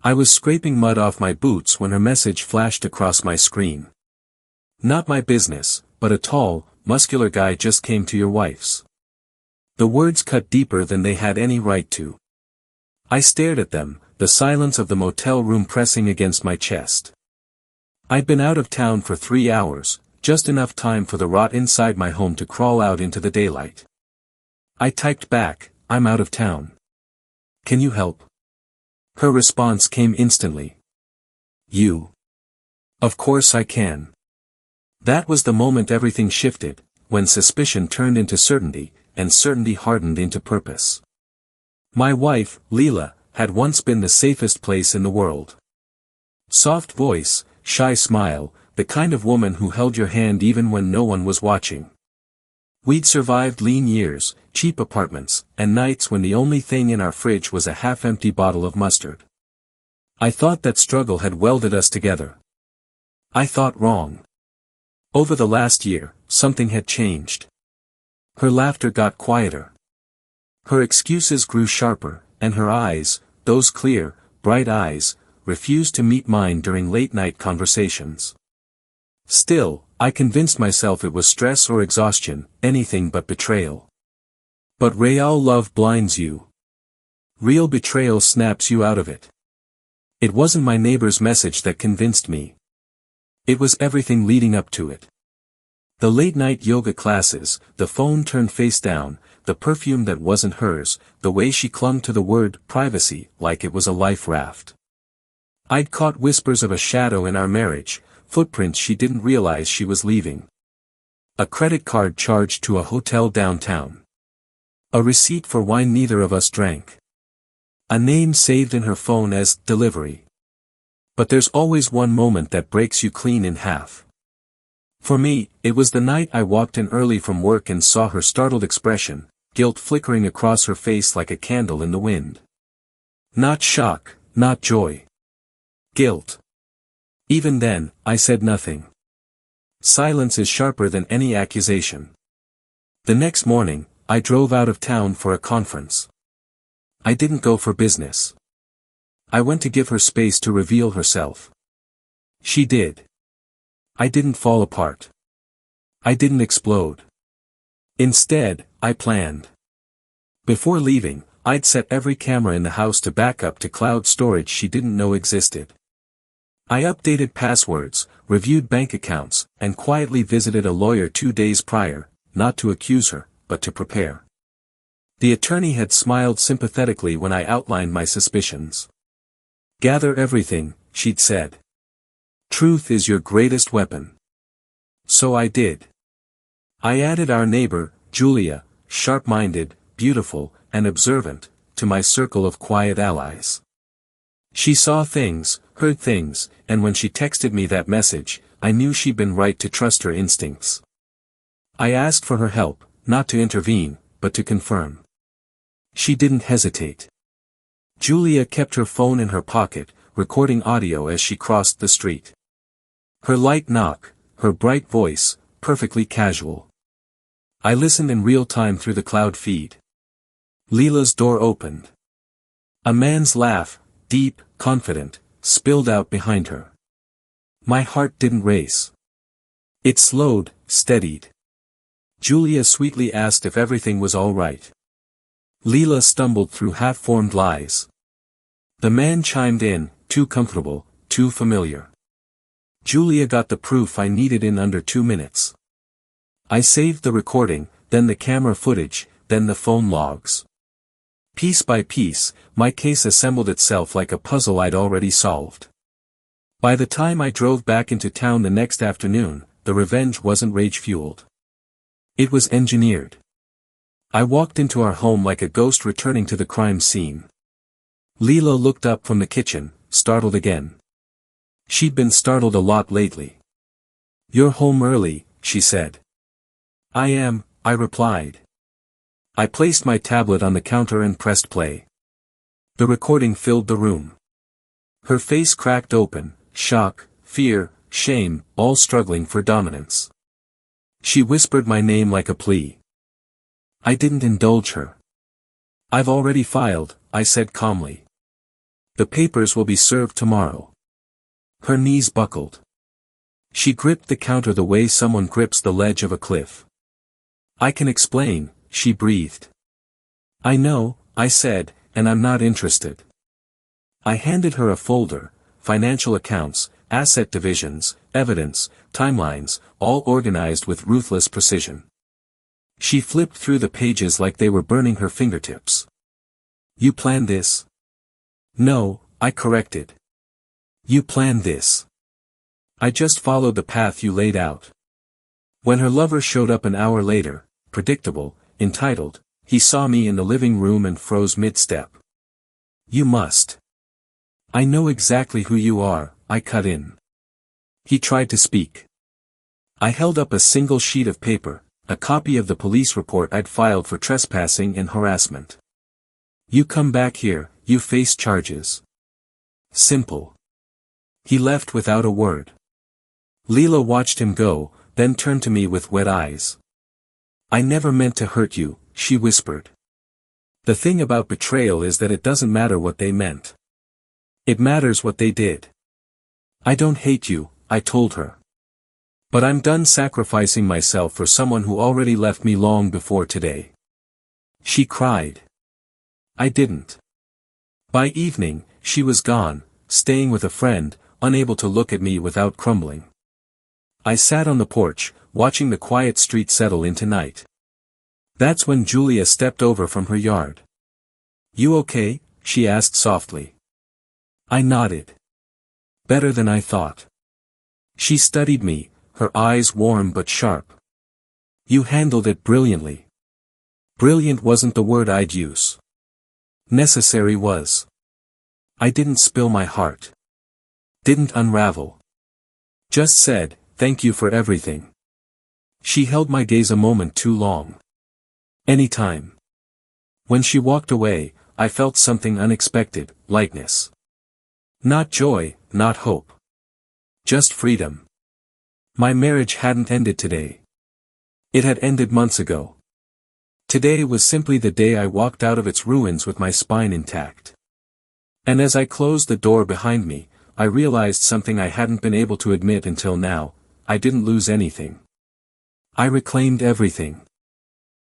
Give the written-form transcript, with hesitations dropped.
I was scraping mud off my boots when her message flashed across my screen. Not my business, but a tall, muscular guy just came to your wife's. The words cut deeper than they had any right to. I stared at them, the silence of the motel room pressing against my chest. I'd been out of town for 3 hours, just enough time for the rot inside my home to crawl out into the daylight. I typed back, "I'm out of town. Can you help?" Her response came instantly. "You?" "Of course I can." That was the moment everything shifted, when suspicion turned into certainty, and certainty hardened into purpose. My wife, Leela, had once been the safest place in the world. Soft voice, shy smile, the kind of woman who held your hand even when no one was watching. We'd survived lean years, cheap apartments, and nights when the only thing in our fridge was a half-empty bottle of mustard. I thought that struggle had welded us together. I thought wrong. Over the last year, something had changed. Her laughter got quieter. Her excuses grew sharper, and her eyes, those clear, bright eyes, refused to meet mine during late-night conversations. Still, I convinced myself it was stress or exhaustion, anything but betrayal. But real love blinds you. Real betrayal snaps you out of it. It wasn't my neighbor's message that convinced me. It was everything leading up to it. The late-night yoga classes, the phone turned face down, the perfume that wasn't hers, the way she clung to the word privacy like it was a life raft. I'd caught whispers of a shadow in our marriage, footprints she didn't realize she was leaving. A credit card charged to a hotel downtown. A receipt for wine neither of us drank. A name saved in her phone as delivery. But there's always one moment that breaks you clean in half. For me, it was the night I walked in early from work and saw her startled expression, guilt flickering across her face like a candle in the wind. Not shock, not joy. Guilt. Even then, I said nothing. Silence is sharper than any accusation. The next morning, I drove out of town for a conference. I didn't go for business. I went to give her space to reveal herself. She did. I didn't fall apart. I didn't explode. Instead, I planned. Before leaving, I'd set every camera in the house to back up to cloud storage she didn't know existed. I updated passwords, reviewed bank accounts, and quietly visited a lawyer 2 days prior, not to accuse her, but to prepare. The attorney had smiled sympathetically when I outlined my suspicions. "Gather everything," she'd said. "Truth is your greatest weapon." So I did. I added our neighbor, Julia, sharp-minded, beautiful, and observant, to my circle of quiet allies. She saw things, heard things, and when she texted me that message, I knew she'd been right to trust her instincts. I asked for her help, not to intervene, but to confirm. She didn't hesitate. Julia kept her phone in her pocket, recording audio as she crossed the street. Her light knock, her bright voice, perfectly casual. I listened in real time through the cloud feed. Leela's door opened. A man's laugh, deep, confident, spilled out behind her. My heart didn't race. It slowed, steadied. Julia sweetly asked if everything was all right. Leela stumbled through half-formed lies. The man chimed in, too comfortable, too familiar. Julia got the proof I needed in under 2 minutes. I saved the recording, then the camera footage, then the phone logs. Piece by piece, my case assembled itself like a puzzle I'd already solved. By the time I drove back into town the next afternoon, the revenge wasn't rage-fueled. It was engineered. I walked into our home like a ghost returning to the crime scene. Leela looked up from the kitchen, startled again. She'd been startled a lot lately. "You're home early," she said. "I am," I replied. I placed my tablet on the counter and pressed play. The recording filled the room. Her face cracked open, shock, fear, shame, all struggling for dominance. She whispered my name like a plea. I didn't indulge her. "I've already filed," I said calmly. The papers will be served tomorrow. Her knees buckled. She gripped the counter the way someone grips the ledge of a cliff. I can explain, she breathed. I know, I said, and I'm not interested. I handed her a folder, financial accounts, asset divisions, evidence, timelines, all organized with ruthless precision. She flipped through the pages like they were burning her fingertips. You planned this? No, I corrected. You planned this. I just followed the path you laid out. When her lover showed up an hour later, predictable, entitled, he saw me in the living room and froze mid-step. You must. I know exactly who you are, I cut in. He tried to speak. I held up a single sheet of paper, a copy of the police report I'd filed for trespassing and harassment. You come back here, you face charges. Simple. He left without a word. Leela watched him go, then turned to me with wet eyes. I never meant to hurt you, she whispered. The thing about betrayal is that it doesn't matter what they meant. It matters what they did. I don't hate you, I told her. But I'm done sacrificing myself for someone who already left me long before today. She cried. I didn't. By evening, she was gone, staying with a friend, unable to look at me without crumbling. I sat on the porch, watching the quiet street settle into night. That's when Julia stepped over from her yard. You okay? She asked softly. I nodded. Better than I thought. She studied me, her eyes warm but sharp. You handled it brilliantly. Brilliant wasn't the word I'd use. Necessary was. I didn't spill my heart. Didn't unravel. Just said, thank you for everything. She held my gaze a moment too long. Anytime. When she walked away, I felt something unexpected, lightness. Not joy, not hope. Just freedom. My marriage hadn't ended today. It had ended months ago. Today was simply the day I walked out of its ruins with my spine intact. And as I closed the door behind me, I realized something I hadn't been able to admit until now: I didn't lose anything. I reclaimed everything.